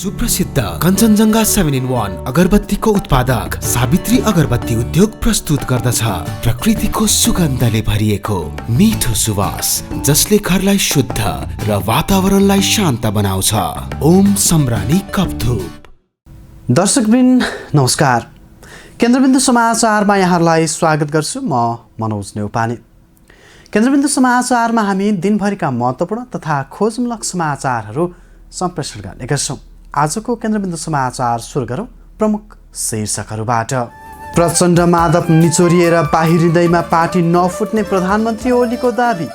सुप्रसिद्ध कञ्चनजङ्घा 7-in-1 अगरबत्तीको उत्पादक सावित्री अगरबत्ती उद्योग प्रस्तुत गर्दछ प्रकृतिको सुगन्धले भरिएको मिठो सुवास जसले घरलाई शुद्ध र वातावरणलाई शान्त बनाउँछ। ओम सम्रानी कपधूप। दर्शकवृन्द नमस्कार, केन्द्रबिन्दु समाचारमा यहाँहरूलाई स्वागत गर्छु। म मनोज नेउपाने। केन्द्रबिन्दु समाचारमा हामी दिनभरिका महत्त्वपूर्ण तथा खोजमूलक समाचारहरू सम्प्रेषण गर्ने गर्छौँ। आजको केन्द्रबिन्दु समाचार सुरु गरौँ प्रमुख शीर्षकहरूबाट। प्रचण्ड माधव निचोरिएर बाहिरिँदैमा पार्टी नफुट्ने प्रधानमन्त्री ओलीको दाबी।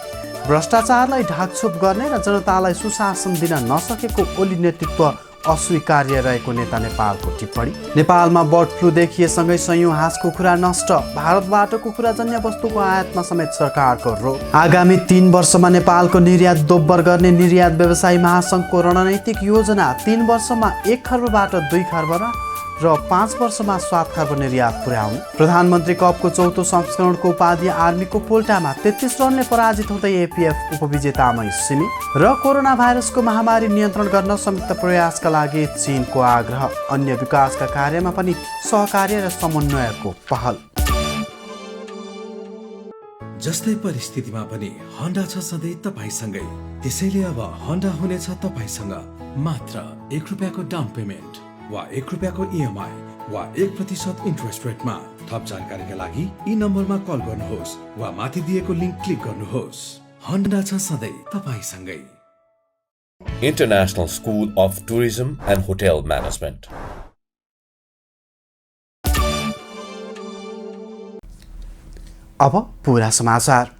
भ्रष्टाचारलाई ढाकछोप गर्ने र जनतालाई सुशासन दिन नसकेको ओली नेतृत्व अस्वीकार्य रहेको नेता नेपालको टिप्पणी। नेपालमा बर्ड फ्लू देखिएसँगै सयौं हाँस कुखुरा नष्ट। भारतबाट कुखुराजन्य वस्तुको आयातमा समेत सरकारको रोक। आगामी 3 वर्षमा नेपालको निर्यात दोब्बर गर्ने निर्यात व्यवसायी महासङ्घको रणनैतिक योजना। 3 वर्षमा 1 खर्बबाट 2 खर्ब र 5 वर्षमा 7 खर्ब निर्यात पुर्याउने। प्रधानमन्त्री कपको 4औं संस्करणको उपाधि आर्मीको पोल्टामा 33 रनले पराजित हुँदै एपीएफ उपविजेतामै सीमित। र कोरोना भाइरसको महामारी नियन्त्रण गर्न संयुक्त प्रयासका लागि चीनको आग्रह। अन्य विकासका कार्यमा पनि सहकार्य र समन्वयको पहल। जस्तै परिस्थितिमा पनि होन्डा छ सधैँ तपाईसँगै। त्यसैले अब होन्डा हुनेछ तपाईसँग मात्र 1 रुपैयाँको डाउन पेमेन्ट वा 1 रुपैयाँको इएमआई वा 1% इन्ट्रेस्ट रेटमा। थप जानकारीका लागि यी नम्बरमा कल गर्नुहोस् वा माथि दिएको लिङ्क क्लिक गर्नुहोस्। होन्डा छ सधैँ तपाईसँगै। International School of Tourism and Hotel Management. अब पूरा समाचार।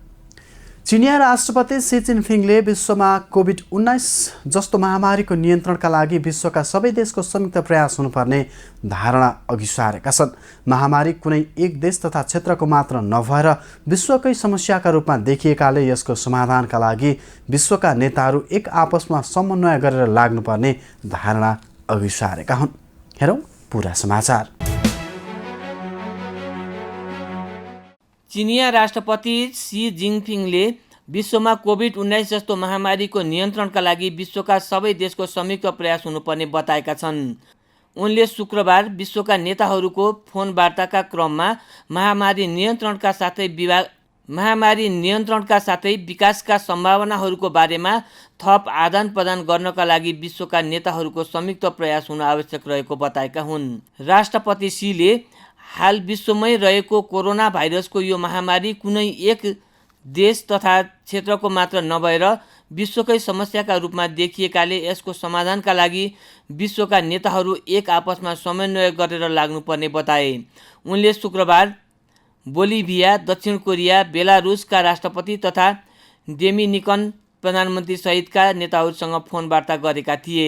चिनिया राष्ट्रपति सी जिनपिङले विश्वमा कोभिड-19 जस्तो महामारीको नियन्त्रणका लागि विश्वका सबै देशको संयुक्त प्रयास हुनुपर्ने धारणा अघि सारेका छन्। महामारी कुनै एक देश तथा क्षेत्रको मात्र नभएर विश्वकै समस्याका रूपमा देखिएकाले यसको समाधानका लागि विश्वका नेताहरू एक आपसमा समन्वय गरेर लाग्नुपर्ने धारणा अघि सारेका हुन्। हेरौँ पूरा समाचार। चिनिया राष्ट्रपति सी जिनपिङले विश्वमा कोभिड-19 जस्तो महामारीको नियन्त्रणका लागि विश्वका सबै देशको संयुक्त प्रयास हुनुपर्ने बताएका छन्। उनले शुक्रबार विश्वका नेताहरूको फोन वार्ताका क्रममा महामारी नियन्त्रणका साथै विकासका सम्भावनाहरूको बारेमा थप आदान प्रदान गर्नका लागि विश्वका नेताहरूको संयुक्त प्रयास हुन आवश्यक रहेको बताएका हुन्। राष्ट्रपति सीले हाल विश्वमै रहेको कोरोना भाइरसको यो महामारी कुनै एक देश तथा क्षेत्रको मात्र नभएर विश्वकै समस्याका रूपमा देखिएकाले यसको समाधानका लागि विश्वका नेताहरू एक आपसमा समन्वय गरेर लाग्नुपर्ने बताए। उनले शुक्रबार बोलिभिया, दक्षिण कोरिया, बेलारुसका राष्ट्रपति तथा डोमिनिकन प्रधानमन्त्री सहितका नेताहरूसँग फोन वार्ता गरेका थिए।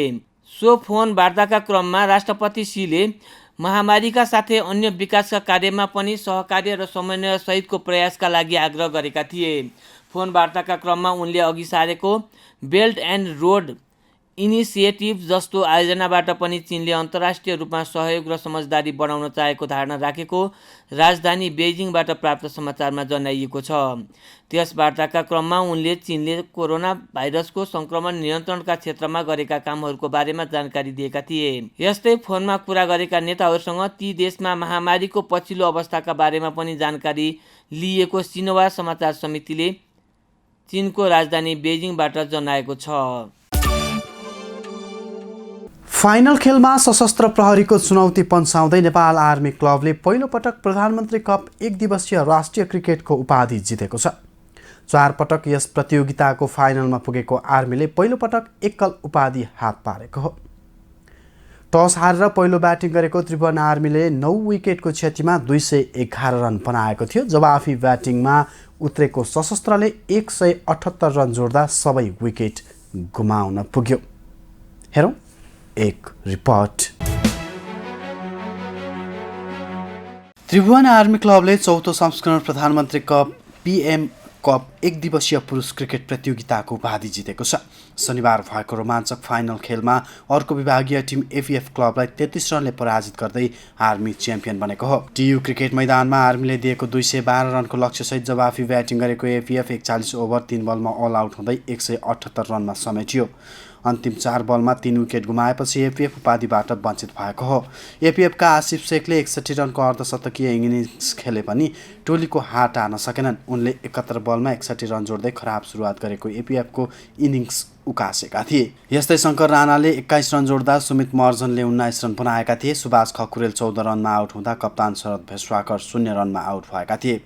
सो फोन वार्ताका क्रममा राष्ट्रपति सीले महामारीका साथै अन्य विकासका कार्यमा पनि सहकार्य र समन्वय सहितको प्रयासका लागि आग्रह गरेका थिए। फोन वार्ताका क्रममा उनले अघि सारेको बेल्ट एन्ड रोड इनिसिएटिभ जस्तो आयोजनाबाट पनि चीनले अन्तर्राष्ट्रिय रूपमा सहयोग र समझदारी बढाउन चाहेको धारणा राखेको राजधानी बेइजिङबाट प्राप्त समाचारमा जनाइएको छ। त्यस वार्ताका क्रममा उनले चीनले कोरोना भाइरसको संक्रमण नियन्त्रणका क्षेत्रमा गरेका कामहरूको बारेमा जानकारी दिएका थिए। यस्तै फोनमा कुरा गरेका नेताहरूसँग ती देशमा महामारीको पछिल्लो अवस्थाका बारेमा पनि जानकारी लिएको सिन्हुवा समाचार समितिले चीनको राजधानी बेइजिङबाट जनाएको छ। फाइनल खेलमा सशस्त्र प्रहरीको चुनौती पन्साउँदै नेपाल आर्मी क्लबले पहिलो पटक प्रधानमन्त्री कप 1 दिवसीय राष्ट्रिय क्रिकेटको उपाधि जितेको छ। 4 पटक यस प्रतियोगिताको फाइनलमा पुगेको आर्मीले पहिलो पटक एकल उपाधि हात पारेको हो। टस हारेर पहिलो ब्याटिङ गरेको त्रिभुवन आर्मीले 9 विकेटको क्षतिमा 211 रन बनाएको थियो। जवाफी ब्याटिङमा उत्रेको सशस्त्रले 178 रन जोड्दा सबै विकेट गुमाउन पुग्यो। हेरौँ एक रिपोर्ट। त्रिभुवन आर्मी क्लबले 4औं संस्करण प्रधानमन्त्री कप पीएम कप 1 दिवसीय पुरुष क्रिकेट प्रतियोगिताको उपाधि जितेको छ। शनिबार भएको रोमाञ्चक फाइनल खेलमा अर्को विभागीय टिम एपीएफ क्लबलाई 33 रनले पराजित गर्दै आर्मी च्याम्पियन बनेको हो। टियु क्रिकेट मैदानमा आर्मीले दिएको 212 रनको लक्ष्यसहित जवाफी ब्याटिङ गरेको एपीएफ 41 ओभर 3 बलमा अल आउट हुँदै 178 रनमा समेटियो। अन्तिम 4 बलमा 3 विकेट गुमाएपछि एपीएफ उपाधिबाट वञ्चित भएको हो। एपीएफका आसिफ शेखले 61 रनको अर्धशतकीय इनिङ्स खेले पनि टोलीको हात टार्न सकेनन्। उनले 71 बलमा 61 रन जोड्दै खराब सुरुवात गरेको एपीएफको इनिङ्स उकासेका थिए। यस्तै शङ्कर राणाले 21 रन जोड्दा सुमित महर्जनले 19 रन बनाएका थिए। सुभाष खकुरेल 14 रनमा आउट हुँदा कप्तान शरद भेष्वाकर 0 रनमा आउट भएका थिए।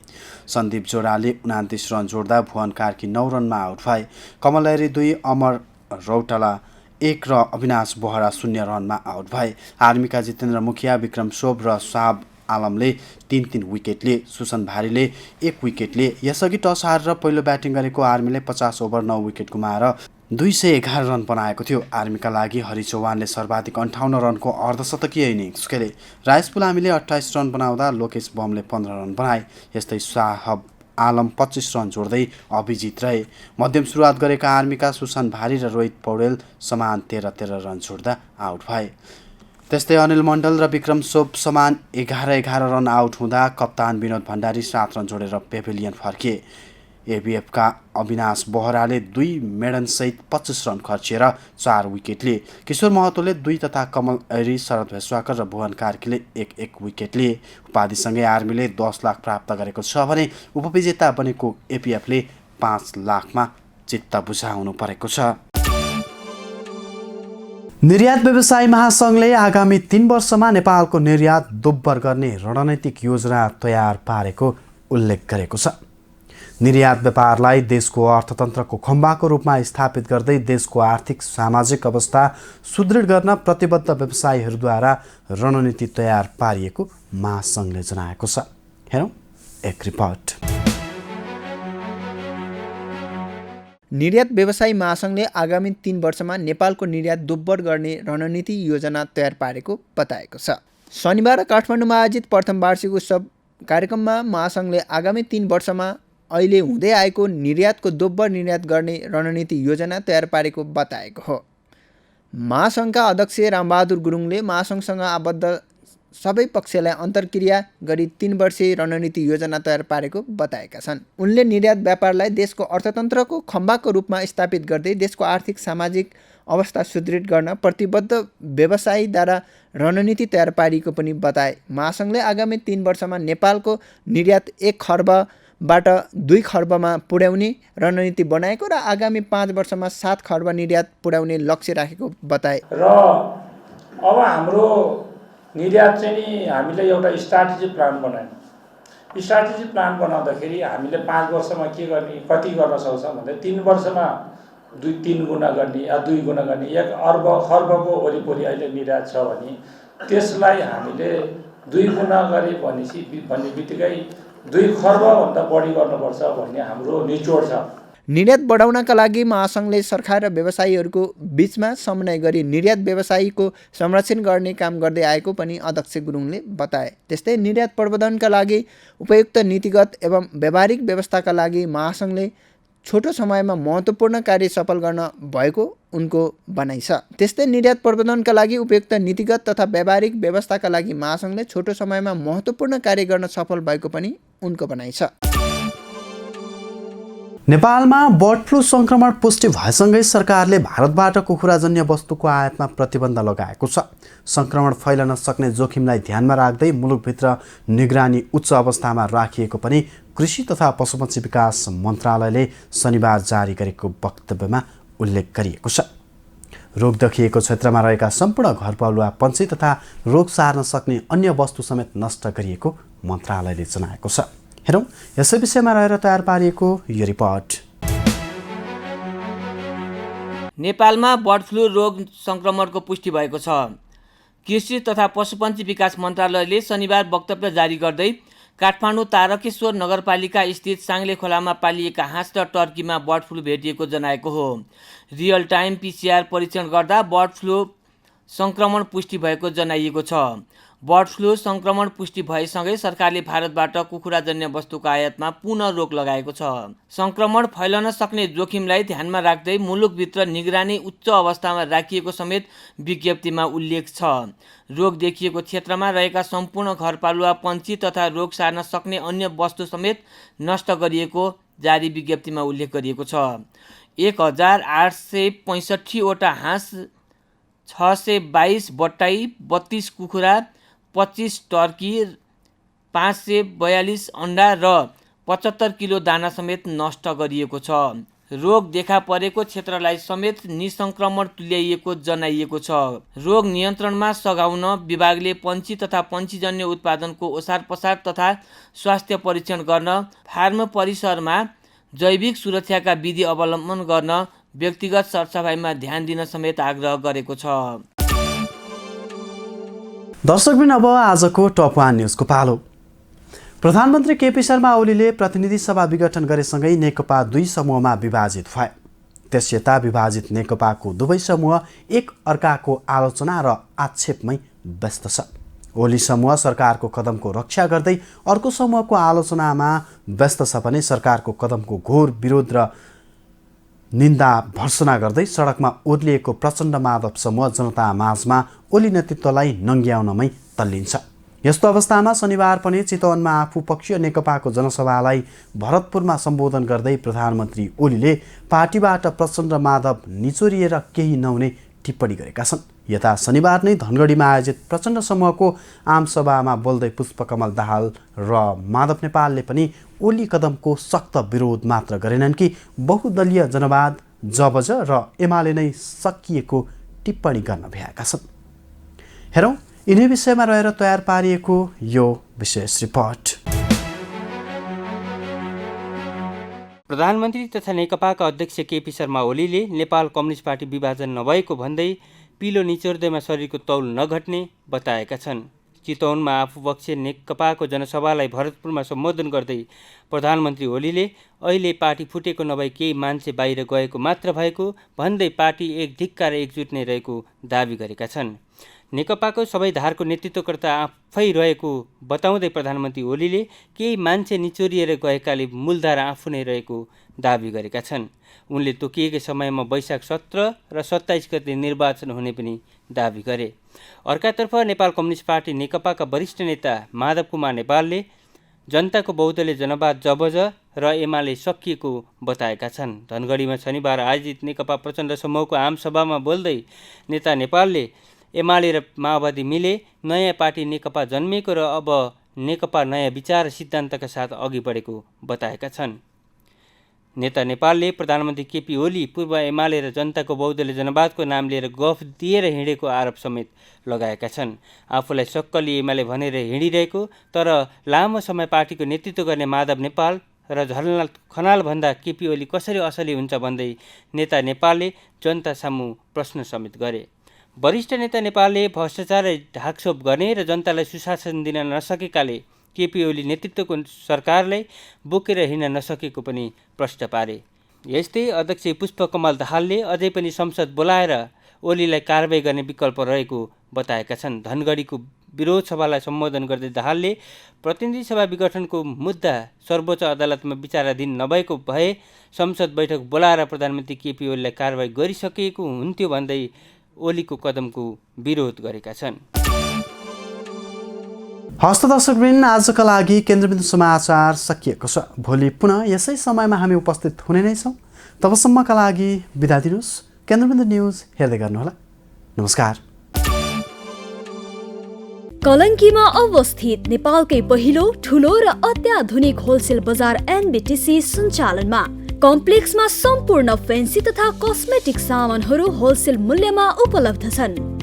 सन्दीप जोडाले 29 रन जोड्दा भुवन कार्की 9 रनमा आउट भए। कमल लहरी 2, अमर रौटला 1 र अविनाश बोहरा 0 रनमा आउट भए। आर्मीका जितेन्द्र मुखिया, विक्रम सोब र साब आलमले 3-3 विकेट लिए। सुसन भारीले 1 विकेट लिए। यसअघि टस हारेर पहिलो ब्याटिङ गरेको आर्मीले 50 ओभर 9 विकेट गुमाएर 211 रन बनाएको थियो। आर्मीका लागि हरि चौहानले सर्वाधिक 58 रनको अर्धशतकीय इनिङ्स खेले। राइस पुलामीले 28 रन बनाउँदा लोकेश बमले 15 रन बनाए। यस्तै साहब आलम 25 रन जोड्दै अभिजित रहे। मध्यम सुरुवात गरेका आर्मीका सुसन भारी र रोहित पौडेल समान 13-13 रन जोड्दा आउट भए। त्यस्तै अनिल मण्डल र विक्रम सोप समान 11-11 रन आउट हुँदा कप्तान विनोद भण्डारी 7 रन जोडेर पेभिलियन फर्किए। एबीएफका अविनाश बोहराले 2 मेडनसहित 25 रन खर्चिएर 4 विकेट लिए। किशोर महतोले 2 तथा कमल ऐरी, शरद भेष्वाकर र भुवन कार्कीले 1-1 विकेट लिए। उपाधिसँगै आर्मीले 10 लाख प्राप्त गरेको छ भने उपविजेता बनेको एपीएफले 5 लाखमा चित्त बुझाउनु परेको छ। निर्यात व्यवसायी महासङ्घले आगामी 3 वर्षमा नेपालको निर्यात दोब्बर गर्ने रणनीतिक योजना तयार पारेको उल्लेख गरेको छ। निर्यात व्यापारलाई देशको अर्थतन्त्रको खम्बाको रूपमा स्थापित गर्दै देशको आर्थिक सामाजिक अवस्था सुदृढ गर्न प्रतिबद्ध व्यवसायीहरूद्वारा रणनीति तयार पारिएको महासङ्घले जनाएको छ। हेरौँ एक रिपोर्ट। निर्यात व्यवसायी महासङ्घले आगामी 3 वर्षमा नेपालको निर्यात दोब्बर गर्ने रणनीति योजना तयार पारेको बताएको छ। शनिबार काठमाडौँमा आयोजित प्रथम वार्षिक उत्सव कार्यक्रममा महासङ्घले आगामी 3 वर्षमा अहिले हुँदै आएको निर्यातको दोब्बर निर्यात गर्ने रणनीति योजना तयार पारेको बताएको हो। महासङ्घका अध्यक्ष रामबहादुर गुरुङले महासङ्घसँग आबद्ध सबै पक्षलाई अन्तर्क्रिया गरी 3 वर्षीय रणनीति योजना तयार पारेको बताएका छन्। उनले निर्यात व्यापारलाई देशको अर्थतन्त्रको खम्बाको रूपमा स्थापित गर्दै देशको आर्थिक सामाजिक अवस्था सुदृढ गर्न प्रतिबद्ध व्यवसायीद्वारा रणनीति तयार पारिएको पनि बताए। महासङ्घले आगामी 3 वर्षमा नेपालको निर्यात 1 खर्बबाट 2 खर्बमा पुर्याउने रणनीति बनाएको र आगामी 5 वर्षमा 7 खर्ब निर्यात पुर्याउने लक्ष्य राखेको बताए। र अब हाम्रो निर्यात चाहिँ नि हामीले एउटा स्ट्राटेजिक प्लान बनायौँ। स्ट्राटेजिक प्लान बनाउँदाखेरि हामीले 5 वर्षमा के गर्ने, कति गर्न सक्छौँ भन्दा 3 वर्षमा 3 गुणा गर्ने या 2 गुणा गर्ने, 1 अर्ब खर्बको वरिपरि अहिले निर्यात छ भने त्यसलाई हामीले 2 गुणा गरे भनेपछि भन्ने बित्तिकै 2 खर्बभन्दा बढी गर्नुपर्छ भन्ने हाम्रो निचोड छ। निर्यात बढाउनका लागि महासङ्घले सरकार र व्यवसायीहरूको बीचमा समन्वय गरी निर्यात व्यवसायीको संरक्षण गर्ने काम गर्दै आएको पनि अध्यक्ष गुरुङले बताए। त्यस्तै निर्यात प्रबन्धनका लागि उपयुक्त नीतिगत एवं व्यावहारिक व्यवस्थाका लागि महासङ्घले छोटो समयमा महत्त्वपूर्ण कार्य सफल गर्न भएको उनको भनाइ छ। त्यस्तै निर्यात प्रबन्धनका लागि उपयुक्त नीतिगत तथा व्यावहारिक व्यवस्थाका लागि महासङ्घले छोटो समयमा महत्त्वपूर्ण कार्य गर्न सफल भएको पनि उनको भनाइ छ। नेपालमा बर्ड फ्लू संक्रमण पुष्टि भएसँगै सरकारले भारतबाट कुखुराजन्य वस्तुको आयातमा प्रतिबन्ध लगाएको छ। संक्रमण फैलन सक्ने जोखिमलाई ध्यानमा राख्दै मुलुकभित्र निगरानी उच्च अवस्थामा राखिएको पनि कृषि तथा पशुपक्षी विकास मन्त्रालयले शनिबार जारी गरेको वक्तव्यमा उल्लेख गरिएको छ। रोग देखिएको क्षेत्रमा रहेका सम्पूर्ण घरपालुवा पन्छी तथा रोग सार्न सक्ने अन्य वस्तु समेत नष्ट गरिएको मन्त्रालयले जनाएको छ। हेरौँ यसै विषयमा रहेर तयार पारिएको यो रिपोर्ट। नेपालमा बर्ड फ्लू रोग संक्रमणको पुष्टि भएको छ। कृषि तथा पशुपन्छी विकास मन्त्रालयले शनिबार वक्तव्य जारी गर्दै काठमाडौँ तारकेश्वर नगरपालिका स्थित साङ्ले खोलामा पालिएका हाँस र टर्कीमा बर्ड फ्लू भेटिएको जनाएको हो। रियल टाइम PCR परीक्षण गर्दा बर्ड फ्लू संक्रमण पुष्टि भएको जनाइएको छ। बर्ड फ्लू संक्रमण पुष्टि भएसँगै सरकारले भारतबाट कुखुराजन्य वस्तुको आयातमा पुनः रोक लगाएको छ। संक्रमण फैलन सक्ने जोखिमलाई ध्यानमा राख्दै मुलुकभित्र निगरानी उच्च अवस्थामा राखिएको समेत विज्ञप्तिमा उल्लेख छ। रोग देखिएको क्षेत्रमा रहेका सम्पूर्ण घरपालुवा पन्छी तथा रोग सार्न सक्ने अन्य वस्तु समेत नष्ट गरिएको जारी विज्ञप्तिमा उल्लेख गरिएको छ। 1865 वटा हाँस, 622 बट्टाई, 32 कुखुरा, 25 टर्की, 542 अन्डा र 75 किलो दाना समेत नष्ट गरिएको छ। रोग देखा परेको क्षेत्रलाई समेत निसंक्रमण तुल्याइएको जनाइएको छ। रोग नियन्त्रणमा सघाउन विभागले पन्छी तथा पन्छीजन्य उत्पादनको ओसार पसार तथा स्वास्थ्य परीक्षण गर्न, फार्म परिसरमा जैविक सुरक्षाका विधि अवलम्बन गर्न, व्यक्तिगत सरसफाइमा ध्यान दिन समेत आग्रह गरेको छ। दर्शकबिन अब आजको टप 1 न्युजको पालो। प्रधानमन्त्री केपी शर्मा ओलीले प्रतिनिधि सभा विघटन गरेसँगै नेकपा 2 समूहमा विभाजित भए। त्यसयता विभाजित नेकपाको दुवै समूह एक अर्काको आलोचना र आक्षेपमै व्यस्त छ। ओली समूह सरकारको कदमको रक्षा गर्दै अर्को समूहको आलोचनामा व्यस्त छ भने सरकारको कदमको घोर विरोध र निन्दा भर्सना गर्दै सडकमा ओर्लिएको प्रचण्ड माधव समूह जनता माझमा ओली नेतृत्वलाई नङ्ग्याउनमै तल्लिन्छ। यस्तो अवस्थामा शनिबार पनि चितवनमा आफू पक्षीय नेकपाको जनसभालाई भरतपुरमा सम्बोधन गर्दै प्रधानमन्त्री ओलीले पार्टीबाट प्रचण्ड माधव निचोरिएर केही नहुने टिप्पणी गरेका छन्। यता शनिबार नै धनगढीमा आयोजित प्रचण्ड समूहको आमसभामा बोल्दै पुष्पकमल दाहाल र माधव नेपालले पनि ओली कदमको सख्त विरोध मात्र गरेनन् कि बहुदलीय जनवाद जबज र एमाले नै सकिएको टिप्पणी गर्न भ्याएका छन्। हेरौँ यिनै विषयमा रहेर तयार पारिएको यो विशेष रिपोर्ट। प्रधानमन्त्री तथा नेकपाका अध्यक्ष केपी शर्मा ओलीले नेपाल कम्युनिस्ट पार्टी विभाजन नभएको भन्दै पिलो निचोर्दैमा शरीरको तौल नघट्ने बताएका छन्। चितवनमा आफूपक्षीय नेकपाको जनसभालाई भरतपुरमा सम्बोधन गर्दै प्रधानमन्त्री ओलीले अहिले पार्टी फुटेको नभई केही मान्छे बाहिर गएको मात्र भएको भन्दै पार्टी एक धिक्का र एकजुट नै रहेको दावी गरेका छन्। नेकपाको सबै धारको नेतृत्वकर्ता आफै रहेको बताउँदै प्रधानमन्त्री ओलीले केही मान्छे निचोरिएर गएकाले मूलधारा आफू नै रहेको दावी गरेका छन्। उनले तोकिएकै समयमा वैशाख 17 र 27 गते निर्वाचन हुने पनि दावी गरे। अर्कातर्फ नेपाल कम्युनिस्ट पार्टी नेकपाका वरिष्ठ नेता माधव कुमार नेपालले जनताको बहुदलीय जनवाद जबज र एमाले सकिएको बताएका छन्। धनगढीमा शनिबार आयोजित नेकपा प्रचण्ड समूहको आमसभामा बोल्दै नेता नेपालले एमाले र माओवादी मिले नयाँ पार्टी नेकपा जन्मिएको र अब नेकपा नयाँ विचार र सिद्धान्तका साथ अघि बढेको बताएका छन्। नेता नेपालले प्रधानमन्त्री केपी ओली पूर्व एमाले र जनताको बहुदलीय जनवादको नाम लिएर गफ दिएर हिँडेको आरोप समेत लगाएका छन्। आफूलाई सक्कली एमाले भनेर हिँडिरहेको तर लामो समय पार्टीको नेतृत्व गर्ने माधव नेपाल र झलनाथ खनालभन्दा केपी ओली कसरी असली हुन्छ भन्दै नेता नेपालले जनता सामु प्रश्न समेत गरे। वरिष्ठ नेता नेपालले भ्रष्टाचार ढाकछोप गर्ने र जनतालाई सुशासन दिन नसकेकाले केपी ओली नेतृत्वको सरकारलाई बोकेर हिँड्न नसकेको पनि प्रश्न पारे। यस्तै अध्यक्ष पुष्पकमल दाहालले अझै पनि संसद बोलाएर ओलीलाई कारबाही गर्ने विकल्प रहेको बताएका छन्। धनगढीको विरोध सभालाई सम्बोधन गर्दै दाहालले प्रतिनिधि सभा विघटनको मुद्दा सर्वोच्च अदालतमा विचाराधीन नभएको भए संसद बैठक बोलाएर प्रधानमन्त्री केपी ओलीलाई कारबाही गरिसकेको हुन्थ्यो भन्दै ओलीको कदमको विरोध गरेका छन्। हस्त दर्शकवृन्द, आजका लागि केन्द्रबिन्दु समाचार सकिएको छ। भोलि पुनः यसै समयमा हामी उपस्थित हुने नै छौँ। तबसम्मका लागि बिदा दिनुहोस्। केन्द्रबिन्दु न्युज हेर्दै गर्नुहोला। नमस्कार। कलङ्कीमा अवस्थित नेपालकै पहिलो ठुलो र अत्याधुनिक होलसेल बजार एनबिटिसी सञ्चालनमा कम्प्लेक्समा सम्पूर्ण फेन्सी तथा कस्मेटिक सामानहरू होलसेल मूल्यमा उपलब्ध छन्।